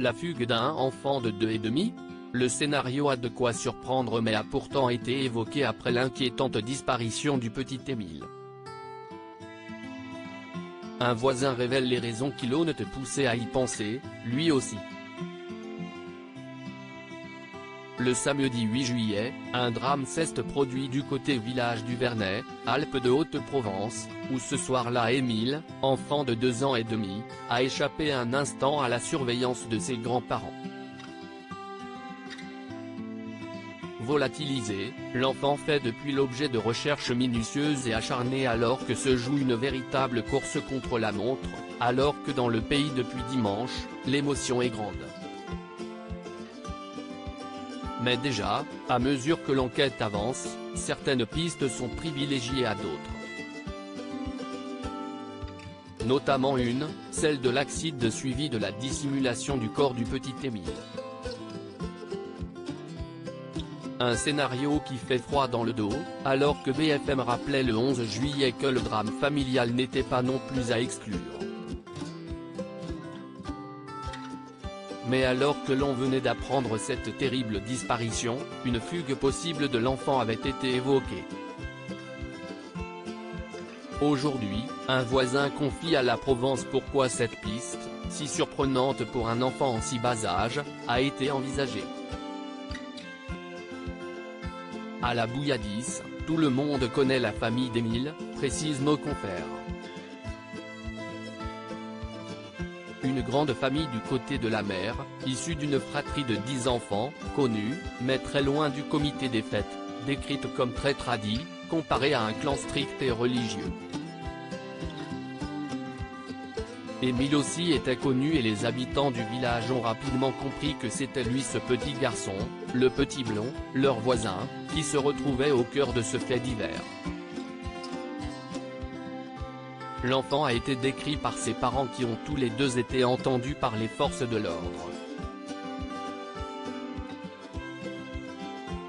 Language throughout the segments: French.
La fugue d'un enfant de 2 ans et demi? Le scénario a de quoi surprendre mais a pourtant été évoqué après l'inquiétante disparition du petit Émile. Un voisin révèle les raisons qui l'ont poussé à y penser, lui aussi. Le samedi 8 juillet, un drame s'est produit du côté village du Vernet, Alpes de Haute-Provence, où ce soir-là Émile, enfant de 2 ans et demi, a échappé un instant à la surveillance de ses grands-parents. Volatilisé, l'enfant fait depuis l'objet de recherches minutieuses et acharnées alors que se joue une véritable course contre la montre, alors que dans le pays depuis dimanche, l'émotion est grande. Mais déjà, à mesure que l'enquête avance, certaines pistes sont privilégiées à d'autres. Notamment une, celle de l'accident suivi de la dissimulation du corps du petit Émile. Un scénario qui fait froid dans le dos, alors que BFM rappelait le 11 juillet que le drame familial n'était pas non plus à exclure. Mais alors que l'on venait d'apprendre cette terrible disparition, une fugue possible de l'enfant avait été évoquée. Aujourd'hui, un voisin confie à la Provence pourquoi cette piste, si surprenante pour un enfant en si bas âge, a été envisagée. À la Bouilladis, tout le monde connaît la famille d'Émile, précise nos confrères. Une grande famille du côté de la mère, issue d'une fratrie de 10 enfants, connue, mais très loin du comité des fêtes, décrite comme très tradie, comparée à un clan strict et religieux. Émile aussi était connu et les habitants du village ont rapidement compris que c'était lui ce petit garçon, le petit blond, leur voisin, qui se retrouvait au cœur de ce fait divers. L'enfant a été décrit par ses parents qui ont tous les deux été entendus par les forces de l'ordre.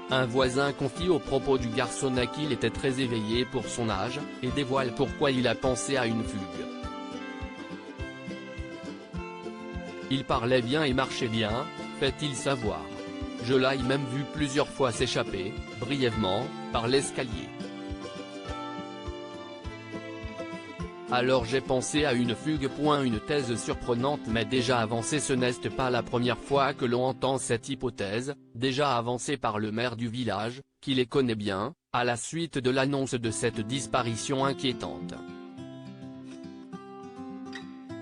Un voisin confie au propos du garçonnet qu'il était très éveillé pour son âge, et dévoile pourquoi il a pensé à une fugue. Il parlait bien et marchait bien, fait-il savoir. Je l'ai même vu plusieurs fois s'échapper, brièvement, par l'escalier. Alors j'ai pensé à une fugue. Une thèse surprenante mais déjà avancée. Ce n'est pas la première fois que l'on entend cette hypothèse, déjà avancée par le maire du village, qui les connaît bien, à la suite de l'annonce de cette disparition inquiétante.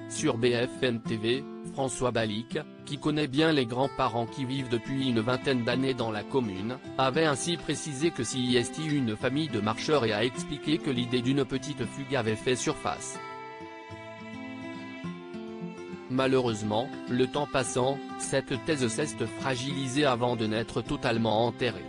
Sur BFM TV, François Balic, qui connaît bien les grands-parents qui vivent depuis une vingtaine d'années dans la commune, avait ainsi précisé que s'il y est une famille de marcheurs et a expliqué que l'idée d'une petite fugue avait fait surface. Malheureusement, le temps passant, cette thèse s'est fragilisée avant de n'être totalement enterrée.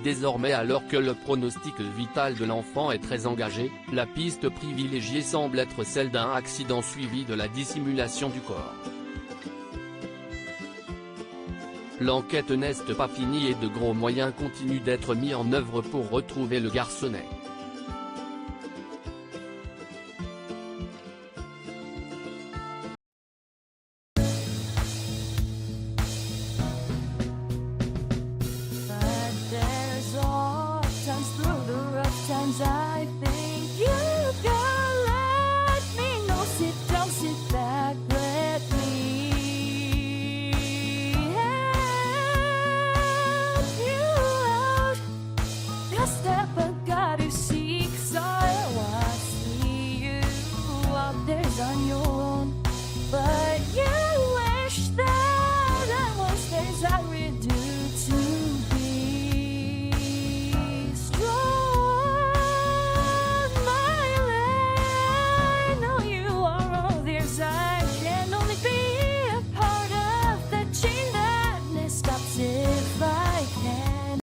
Désormais, alors que le pronostic vital de l'enfant est très engagé, la piste privilégiée semble être celle d'un accident suivi de la dissimulation du corps. L'enquête n'est pas finie et de gros moyens continuent d'être mis en œuvre pour retrouver le garçonnet.